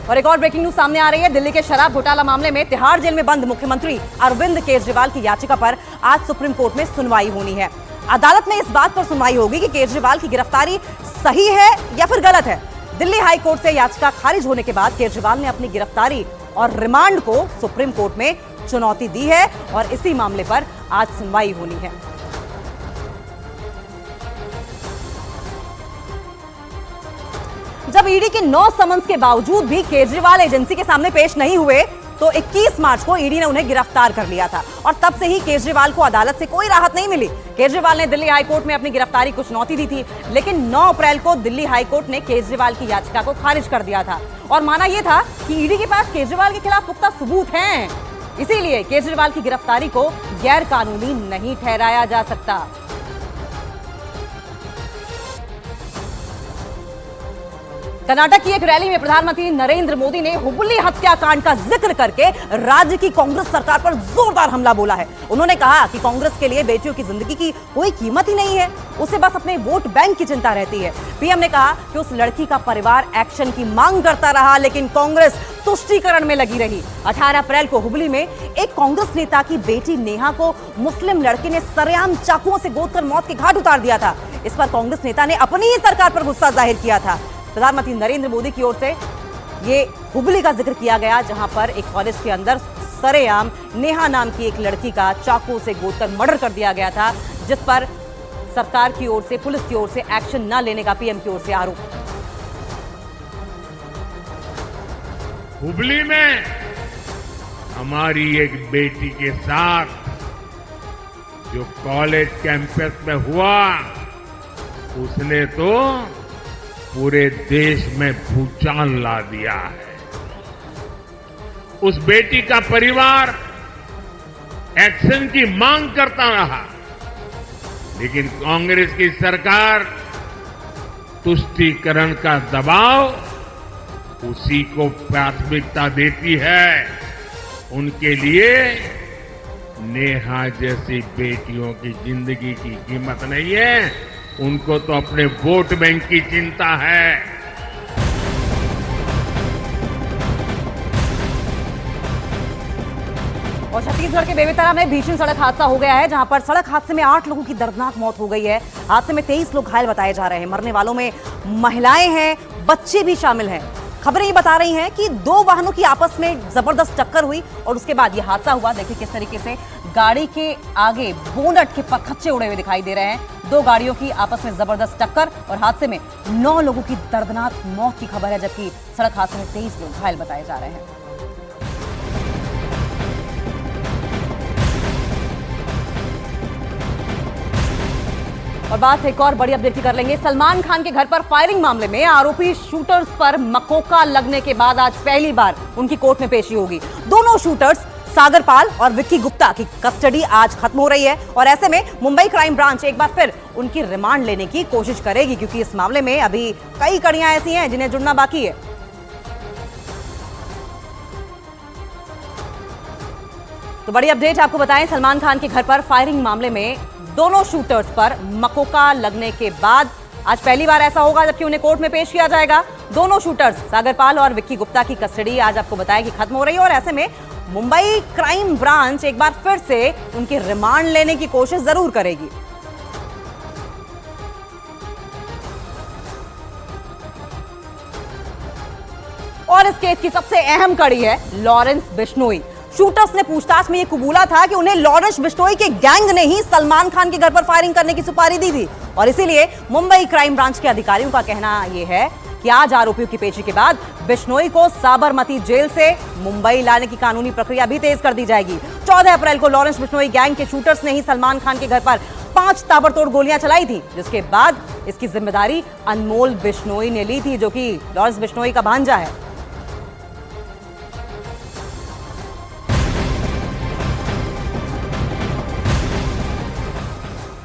और एक और ब्रेकिंग न्यूज सामने आ रही है। दिल्ली के शराब घोटाला मामले में तिहाड़ जेल में बंद मुख्यमंत्री अरविंद केजरीवाल की याचिका पर आज सुप्रीम कोर्ट में सुनवाई होनी है। अदालत में इस बात पर सुनवाई होगी कि केजरीवाल की गिरफ्तारी सही है या फिर गलत है। दिल्ली हाई कोर्ट से याचिका खारिज होने के बाद केजरीवाल ने अपनी गिरफ्तारी और रिमांड को सुप्रीम कोर्ट में चुनौती दी है और इसी मामले पर आज सुनवाई होनी है। जब ईडी के 9 समन्स के बावजूद भी केजरीवाल एजेंसी के सामने पेश नहीं हुए तो 21 मार्च को ईडी ने उन्हें गिरफ्तार कर लिया था और तब से ही केजरीवाल को अदालत से कोई राहत नहीं मिली। केजरीवाल ने दिल्ली हाईकोर्ट में अपनी गिरफ्तारी को चुनौती दी थी, लेकिन 9 अप्रैल को दिल्ली हाईकोर्ट ने केजरीवाल की याचिका को खारिज कर दिया था और माना यह था कि ईडी के पास केजरीवाल के खिलाफ पुख्ता सबूत हैं, इसीलिए केजरीवाल की गिरफ्तारी को गैर कानूनी नहीं ठहराया जा सकता। कर्नाटक की एक रैली में प्रधानमंत्री नरेंद्र मोदी ने हुबली हत्याकांड का जिक्र करके राज्य की कांग्रेस सरकार पर जोरदार हमला बोला है। उन्होंने कहा कि कांग्रेस के लिए बेटियों की जिंदगी की कोई कीमत ही नहीं है, उसे बस अपने वोट बैंक की चिंता रहती है। पीएम ने कहा कि उस लड़की का परिवार एक्शन की मांग करता रहा, लेकिन कांग्रेस तुष्टीकरण में लगी रही। 18 अप्रैल को हुबली में एक कांग्रेस नेता की बेटी नेहा को मुस्लिम लड़के ने सरेआम चाकुओं से गोदकर मौत के घाट उतार दिया था। इस पर कांग्रेस नेता ने अपनी ही सरकार पर गुस्सा जाहिर किया था। प्रधानमंत्री नरेंद्र मोदी की ओर से ये हुबली का जिक्र किया गया, जहां पर एक कॉलेज के अंदर सरेआम नेहा नाम की एक लड़की का चाकू से गोदकर मर्डर कर दिया गया था, जिस पर सरकार की ओर से, पुलिस की ओर से एक्शन न लेने का पीएम की ओर से आरोप। हुबली में हमारी एक बेटी के साथ जो कॉलेज कैंपस में हुआ, उसने तो पूरे देश में भूचाल ला दिया है। उस बेटी का परिवार एक्शन की मांग करता रहा, लेकिन कांग्रेस की सरकार तुष्टीकरण का दबाव उसी को प्राथमिकता देती है। उनके लिए नेहा जैसी बेटियों की जिंदगी की कीमत नहीं है, उनको तो अपने वोट बैंक की चिंता है। और छत्तीसगढ़ के बेमेतरा में भीषण सड़क हादसा हो गया है, जहां पर सड़क हादसे में 8 लोगों की दर्दनाक मौत हो गई है। हादसे में 23 लोग घायल बताए जा रहे हैं। मरने वालों में महिलाएं हैं, बच्चे भी शामिल हैं। खबरें ये बता रही हैं कि 2 वाहनों की आपस में जबरदस्त टक्कर हुई और उसके बाद ये हादसा हुआ। देखिए किस तरीके से गाड़ी के आगे बोनट के पखच्चे उड़े हुए दिखाई दे रहे हैं। 2 गाड़ियों की आपस में जबरदस्त टक्कर और हादसे में 9 लोगों की दर्दनाक मौत की खबर है, जबकि सड़क हादसे में 23 लोग घायल बताए जा रहे हैं। और बात एक और बड़ी अपडेट की कर लेंगे। सलमान खान के घर पर फायरिंग मामले में आरोपी शूटर्स पर मकोका लगने के बाद आज पहली बार उनकी कोर्ट में पेशी होगी। दोनों शूटर्स सागर पाल और विक्की गुप्ता की कस्टडी आज खत्म हो रही है और ऐसे में मुंबई क्राइम ब्रांच एक बार फिर उनकी रिमांड लेने की कोशिश करेगी, क्योंकि इस मामले में अभी कई कड़ियां ऐसी हैं जिन्हें जुड़ना बाकी है। तो बड़ी अपडेट आपको बताएं, सलमान खान के घर पर फायरिंग मामले में दोनों शूटर्स पर मकोका लगने के बाद आज पहली बार ऐसा होगा जबकि उन्हें कोर्ट में पेश किया जाएगा। दोनों शूटर्स सागरपाल और विक्की गुप्ता की कस्टडी आज आपको बताया कि खत्म हो रही है और ऐसे में मुंबई क्राइम ब्रांच एक बार फिर से उनकी रिमांड लेने की कोशिश जरूर करेगी। और इस केस की सबसे अहम कड़ी है लॉरेंस बिश्नोई। शूटर्स ने पूछताछ में यह कबूला था कि उन्हें लॉरेंस बिश्नोई के गैंग ने ही सलमान खान के घर पर फायरिंग करने की सुपारी दी थी और इसीलिए मुंबई क्राइम ब्रांच के अधिकारियों का कहना यह है कि आज आरोपियों की पेशी के बाद बिश्नोई को साबरमती जेल से मुंबई लाने की कानूनी प्रक्रिया भी तेज कर दी जाएगी। 14 अप्रैल को लॉरेंस बिश्नोई गैंग के शूटर्स ने ही सलमान खान के घर पर 5 ताबड़तोड़ गोलियां चलाई थी, जिसके बाद इसकी जिम्मेदारी अनमोल बिश्नोई ने ली थी, जो कि लॉरेंस बिश्नोई का भांजा है।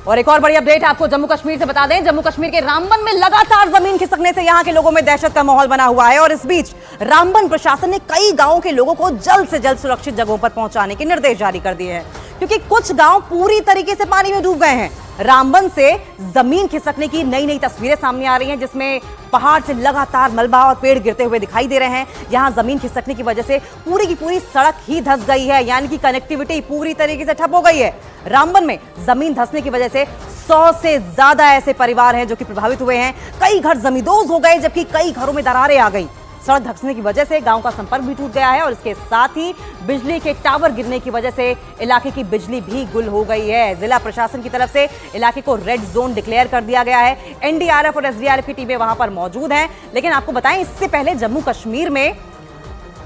और एक और बड़ी अपडेट आपको जम्मू कश्मीर से बता दें। जम्मू कश्मीर के रामबन में लगातार जमीन खिसकने से यहां के लोगों में दहशत का माहौल बना हुआ है और इस बीच रामबन प्रशासन ने कई गांवों के लोगों को जल्द से जल्द सुरक्षित जगहों पर पहुंचाने के निर्देश जारी कर दिए हैं, क्योंकि कुछ गांव पूरी तरीके से पानी में डूब गए हैं। रामबन से जमीन खिसकने की नई नई तस्वीरें सामने आ रही हैं, जिसमें पहाड़ से लगातार मलबा और पेड़ गिरते हुए दिखाई दे रहे हैं। यहां जमीन खिसकने की वजह से पूरी की पूरी सड़क ही धंस गई है, यानी कि कनेक्टिविटी पूरी तरीके से ठप हो गई है। रामबन में जमीन धंसने की वजह से 100 से ज्यादा ऐसे परिवार हैं जो कि प्रभावित हुए हैं। कई घर जमींदोज हो गए, जबकि कई घरों में दरारें आ गई। सड़क धंसने की वजह से गांव का संपर्क भी टूट गया है और इसके साथ ही बिजली के टावर गिरने की वजह से इलाके की बिजली भी गुल हो गई है। जिला प्रशासन की तरफ से इलाके को रेड जोन डिक्लेयर कर दिया गया है। एनडीआरएफ और एसडीआरएफ की टीमें वहां पर मौजूद हैं। लेकिन आपको बताएं, इससे पहले जम्मू कश्मीर में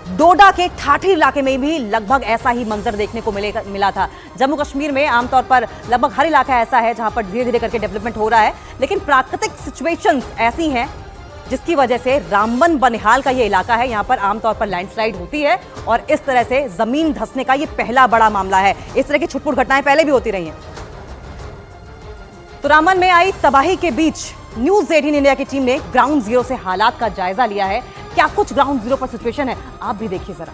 डोडा के ठाठी इलाके में भी लगभग ऐसा ही मंजर देखने को मिला था। जम्मू कश्मीर में आमतौर पर लगभग हर इलाका ऐसा है जहां पर धीरे धीरे करके डेवलपमेंट हो रहा है, लेकिन प्राकृतिक सिचुएशंस ऐसी हैं जिसकी वजह से रामबन बनिहाल का ये इलाका है, यहां पर आमतौर पर लैंडस्लाइड होती है और इस तरह से जमीन धंसने का ये पहला बड़ा मामला है। इस तरह की छुटपुट घटनाएं पहले भी होती रही हैं। तो रामबन में आई तबाही के बीच न्यूज 18 इंडिया की टीम ने ग्राउंड जीरो से हालात का जायजा लिया है। क्या कुछ ग्राउंड जीरो पर सिचुएशन है, आप भी देखिए जरा।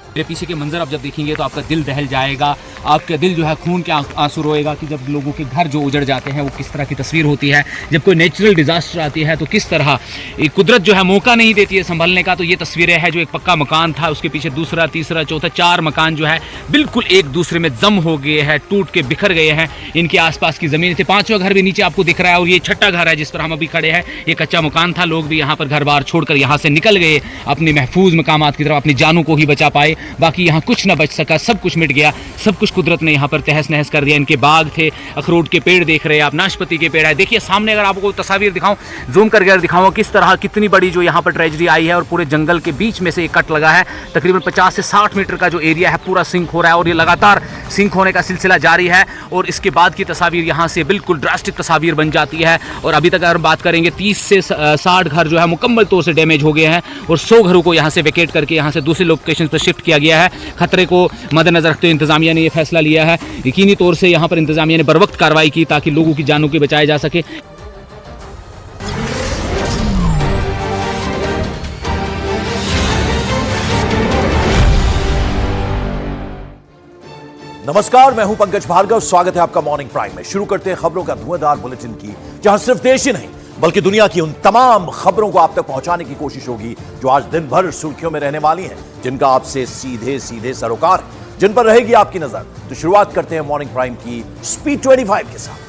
मेरे पीछे के मंजर आप जब देखेंगे तो आपका दिल दहल जाएगा, आपका दिल जो है खून के आंसू रोएगा कि जब लोगों के घर जो उजड़ जाते हैं वो किस तरह की तस्वीर होती है। जब कोई नेचुरल डिजास्टर आती है तो किस तरह कुदरत जो है मौका नहीं देती है संभलने का। तो ये तस्वीरें हैं जो एक पक्का मकान था, उसके पीछे दूसरा, तीसरा, चौथा, 4 मकान जो है बिल्कुल एक दूसरे में जम हो गए हैं, टूट के बिखर गए हैं। इनके आसपास की जमीन थी, 5वां घर भी नीचे आपको दिख रहा है और ये 6ठा घर है जिस पर हम अभी खड़े हैं। ये कच्चा मकान था, लोग भी यहाँ पर घर बार छोड़कर यहाँ से निकल गए अपने महफूज मकामात की तरफ, अपनी जानों को ही बचा पाए। बाकी यहाँ कुछ न बच सका, सब कुछ मिट गया, सब कुछ कुदरत ने यहाँ पर तहस नहस कर दिया। इनके बाग थे, अखरोट के पेड़ देख रहे हैं आप, नाशपाती के पेड़ है। देखिए सामने अगर आपको तस्वीर दिखाऊं, जूम करके अगर दिखाऊं किस तरह कितनी बड़ी जो यहाँ पर ट्रेजेडी आई है और पूरे जंगल के बीच में से एक कट लगा है। तकरीबन 50 से 60 मीटर का जो एरिया है पूरा सिंक हो रहा है और ये लगातार सिंक होने का सिलसिला जारी है। और इसके बाद की तस्वीर यहाँ से बिल्कुल ड्रास्टिक तस्वीर बन जाती है। और अभी तक अगर बात करेंगे 30 से 60 घर जो है मुकम्मल तौर से डैमेज हो गए हैं और 100 घरों को यहाँ से वेकेट करके यहाँ से दूसरे लोकेशन पर शिफ्ट किया गया है। खतरे को मद्देनजर रखते हुए इंतजामिया ने यह फैसला लिया है। यकीनी तौर से यहाँ पर इंतजामिया ने बरवक्त कार्रवाई की ताकि लोगों की जानों को बचाया जा सके। नमस्कार, मैं हूं पंकज भार्गव। स्वागत है आपका मॉर्निंग प्राइम में। शुरू करते हैं खबरों का धुआंधार बुलेटिन की, जहां सिर्फ देश ही नहीं बल्कि दुनिया की उन तमाम खबरों को आप तक पहुंचाने की कोशिश होगी जो आज दिन भर सुर्खियों में रहने वाली हैं, जिनका आपसे सीधे सीधे सरोकार है, जिन पर रहेगी आपकी नजर। तो शुरुआत करते हैं मॉर्निंग प्राइम की स्पीड 25 के साथ।